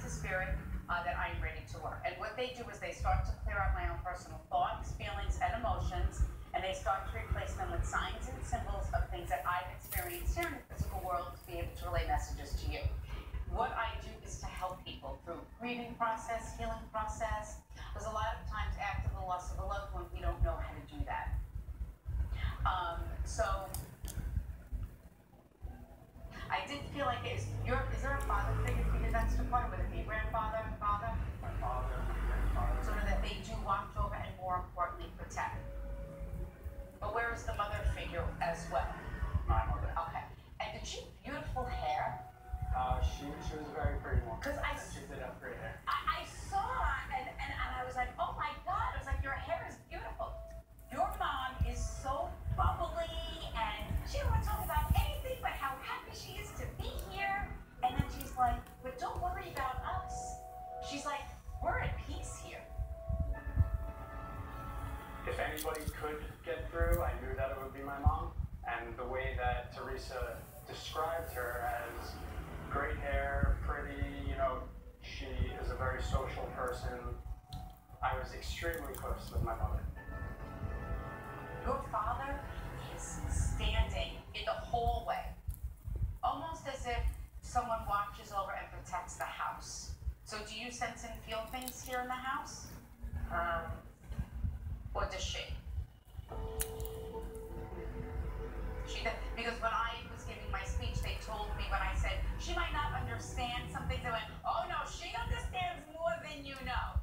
to Spirit that I'm ready to work. And what they do is they start to clear out my own personal thoughts, feelings, and emotions, and they start to replace them with signs and symbols of things that I've experienced here in the physical world to be able to relay messages to you. What I do is to help people through grieving process, healing process, because a lot of times after the loss of a loved one, we don't know how to do that. So I did feel like is there a father figure for you that's departed? Would it be grandfather, father? My father, my grandfather. So that they do watch over and more importantly protect. But where is the mother figure as well? My mother. Okay. And did she have beautiful hair? She was a very pretty woman. Because she did have great hair. I saw and I was like, oh my God! I was like, your hair is beautiful. Your mom is so bubbly and she don't want to talk about anything but how happy she is to be here. And then she's like, but don't worry about us. She's like, we're at peace here. If anybody could get through, I knew that it would be my mom. And the way that Teresa described her as great hair, pretty, she is a very social person. I was extremely close with my mother. Your father is standing in the hallway, almost as if someone watches over and protects the house. So do you sense and feel things here in the house? Or does she? She did, because when I was giving my speech, they told me when I said, she might not understand some things, they went, oh no, she understands more than you know.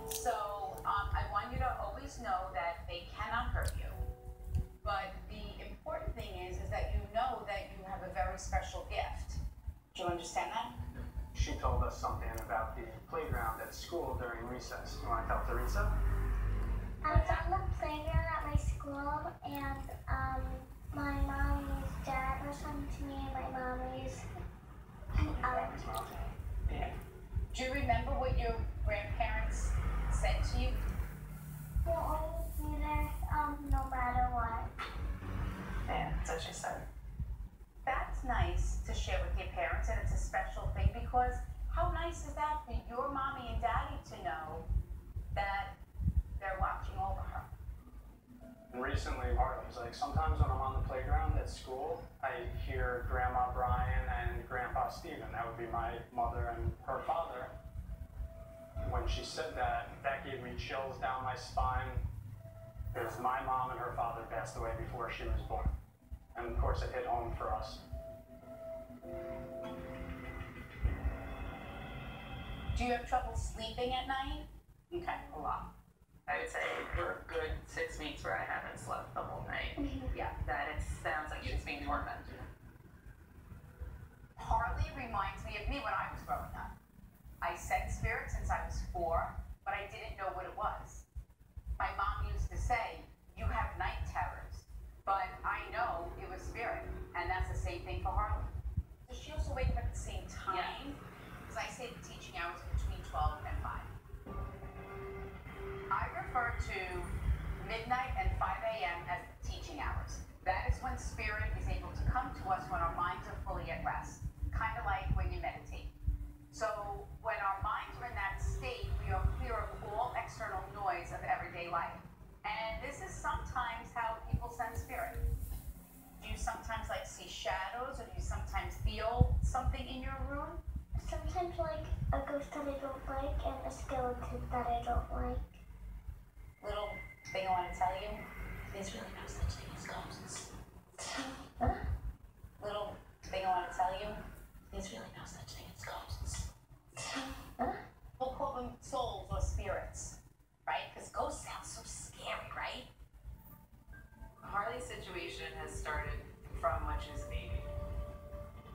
So I want you to always know that they cannot hurt you. But the important thing is that you know that you have a very special gift. Do you understand that? She told us something about the playground at school during recess. You want to tell Teresa? I was on the playground at my school, and my mommy's dad listened to me, and my mommy's Yeah. Do you remember what your grandparents said to you? We'll always be there, no matter what. Yeah, that's what she said. That's nice to share with your parents, and it's a special thing because how nice is that for your mommy and daddy to know that they're watching over her? And recently, Marta was like, sometimes when I'm on the playground at school, I hear Grandma Brian and Grandpa Stephen. That would be my mother and her father. When she said that, that gave me chills down my spine because my mom and her father passed away before she was born. And of course, it hit home for us. Do you have trouble sleeping at night? Okay, a lot. I would say we're a good 6 weeks where I haven't slept the whole night. Yeah. That it sounds like she's being tormented. Harley reminds me of me when I was growing up. I said spirit since I was 4, but I didn't know what it was. My mom used to say, you have night terrors, but I know it was spirit, and that's the same thing for Harley. Does she also wake up at the same time? Because I say the teaching hours between 12 and 5. I refer to midnight and 5 a.m. as the teaching hours. That is when spirit is able to come to us when our minds are fully at rest, kind of like when you meditate. So when our minds are in that state, we are clear of all external noise of everyday life. And this is sometimes how people sense spirit. Do you sometimes see shadows, or do you sometimes feel something in your room? Sometimes like a ghost that I don't like and a skeleton that I don't like. Little thing I want to tell you. There's really no such thing as ghosts. Little thing I want to tell you. There's really no such thing as ghosts. We'll call them souls or spirits, right? Because ghosts sound so scary, right? Harley's situation has started from when she was a baby.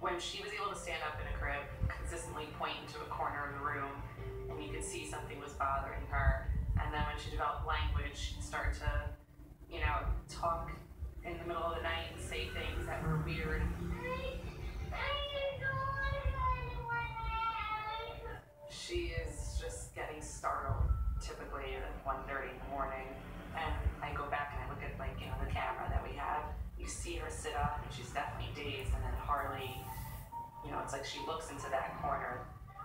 When she was able to stand up in a crib, consistently point into a corner of the room, and you could see something was bothering her. And then when she developed language, she'd start to, talk in the middle of the night and say things that were weird. She is just getting startled, typically at 1:30 in the morning. And I go back and I look at, the camera that we have. You see her sit up, and she's definitely dazed. And then Harley, you know, it's like she looks into that corner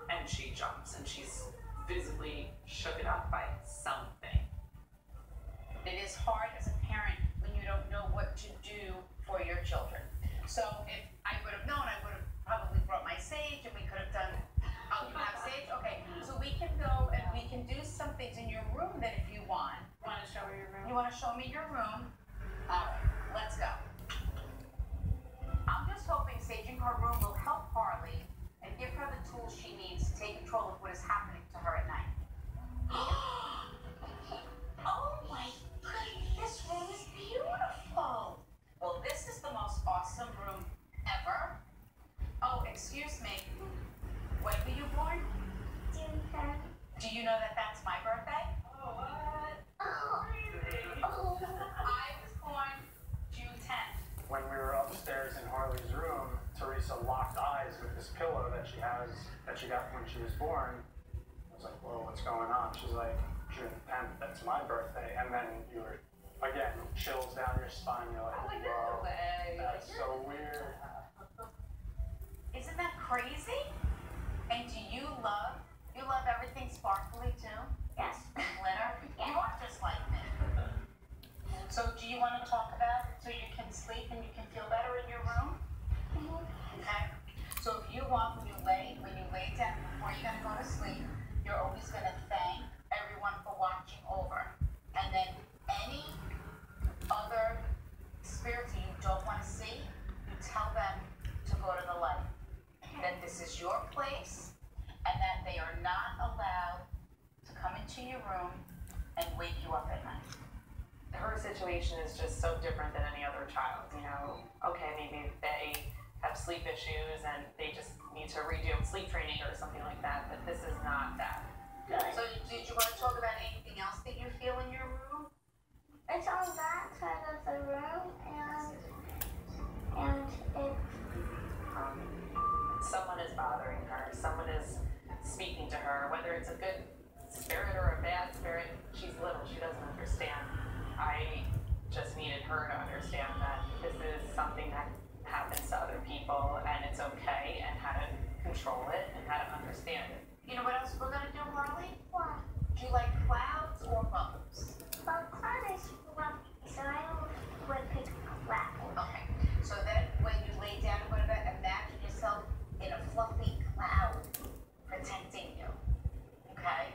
and she jumps and she's visibly shooken up by something. It is hard as a parent when you don't know what to do for your children. So if I would have known, I would have probably brought my sage and we could have done, oh, you have sage? Okay, so we can go and we can do some things in your room that if you want. Want to show her your room? You want to show me your room? All right, let's go. I'm just hoping saging her room will help Harley and give her the tools she needs to take control of what is happening to her at night. Oh my goodness, this room is beautiful. Well, this is the most awesome room ever. Oh, excuse me. When were you born? June 10th. Do you know that that's my birthday? Oh, what? Oh. I was born June 10th. When we were upstairs in Harley's room, Teresa locked eyes with this pillow that she got when she was born. I was like, whoa, what's going on? She's like, June 10th, that's my birthday. And then you were, again, chills down your spine. You're like, Oh, no whoa, way. that's so weird. Isn't that crazy? And do you love everything sparkly too? Yes. And glitter? You are just like me. So do you want to talk about it so you can sleep and you can feel better in your room? Okay. So if you want, when you lay down before you're gonna go to sleep, you're always gonna thank everyone for watching over. And then any other spirits you don't want to see, you tell them to go to the light. That this is your place and that they are not allowed to come into your room and wake you up at night. Her situation is just so different than any other child, you know. Okay, maybe they have sleep issues and they just need to redo sleep training or something like that, but this is not that. So did you want to talk about anything else that you feel in your room? It's on that side of the room, and Someone is bothering her, someone is speaking to her, whether it's a good spirit or a bad spirit. She's little, she doesn't understand. I just needed her to understand that this is something that happens to other people and it's okay, and how to control it and how to understand it. You know what else we're gonna do, Harley? what? Do you like clouds or bubbles? Well, cloud is fluffy, so I would pick cloud. Okay. So then when you lay down and go to bed, imagine yourself in a fluffy cloud protecting you. Okay?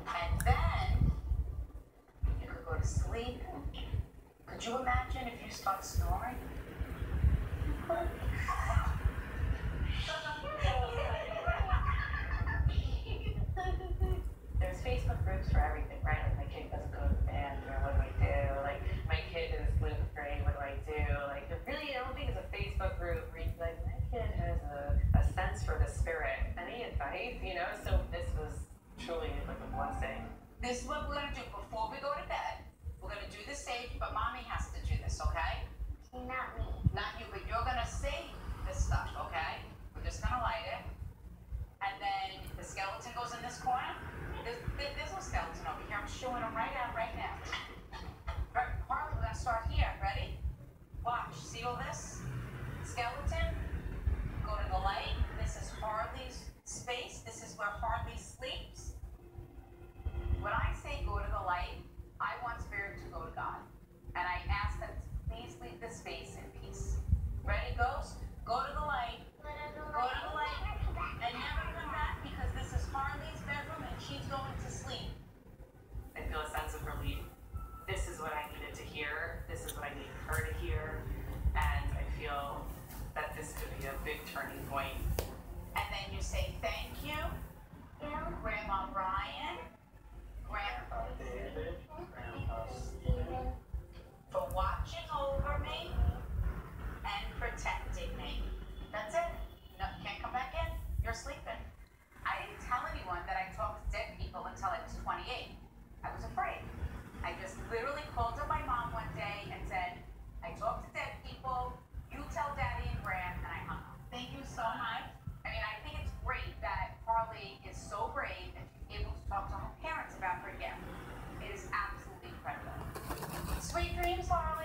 And then you could go to sleep. Could you imagine if you start snoring? There's Facebook groups for everything, right? Like my kid doesn't go to the bathroom, what do I do? Like my kid is gluten-free, what do I do? Like really, I don't think it's a Facebook group where you're like, my kid has a sense for the spirit. Any advice, you know? So this was truly like a blessing. This is what we're gonna do before we go to bed. We're gonna do the sage, but mommy has to do this, okay? Not me. Not you, but you're gonna say this stuff, okay? We're just gonna light it. And then the skeleton goes in this corner. There's no skeleton over here. I'm showing them right out right now. Right, Harley, we're gonna start here. Ready? Watch. See all this? Skeleton. Go to the light. This is Harley's space. This is where Harley sleeps. When I say go to the light, I want spirit to go to God. And I ask them to please leave the space in peace. Ready, ghost? Go to the light. Go to the light. And never come back, because this is Harley's bedroom and she's going to sleep. I feel a sense of relief. This is what I needed to hear. This is what I needed her to hear. And I feel that this could be a big turning point. And then you say thank you, Grandma Brian, Grandpa David, Grandpa Stephen. for watching over me and protecting me. That's it. No, can't come back in. You're sleeping. I didn't tell anyone that I talked to dead people until I was 28. I was afraid. I just literally called up my mom one day and said, I talked to dead people. You tell Daddy and Graham, and I hung up. Thank you so much. I mean, I think it's great that Harley is so brave and she's able to talk to her parents about her gift. It is absolutely incredible. Sweet dreams, Harley.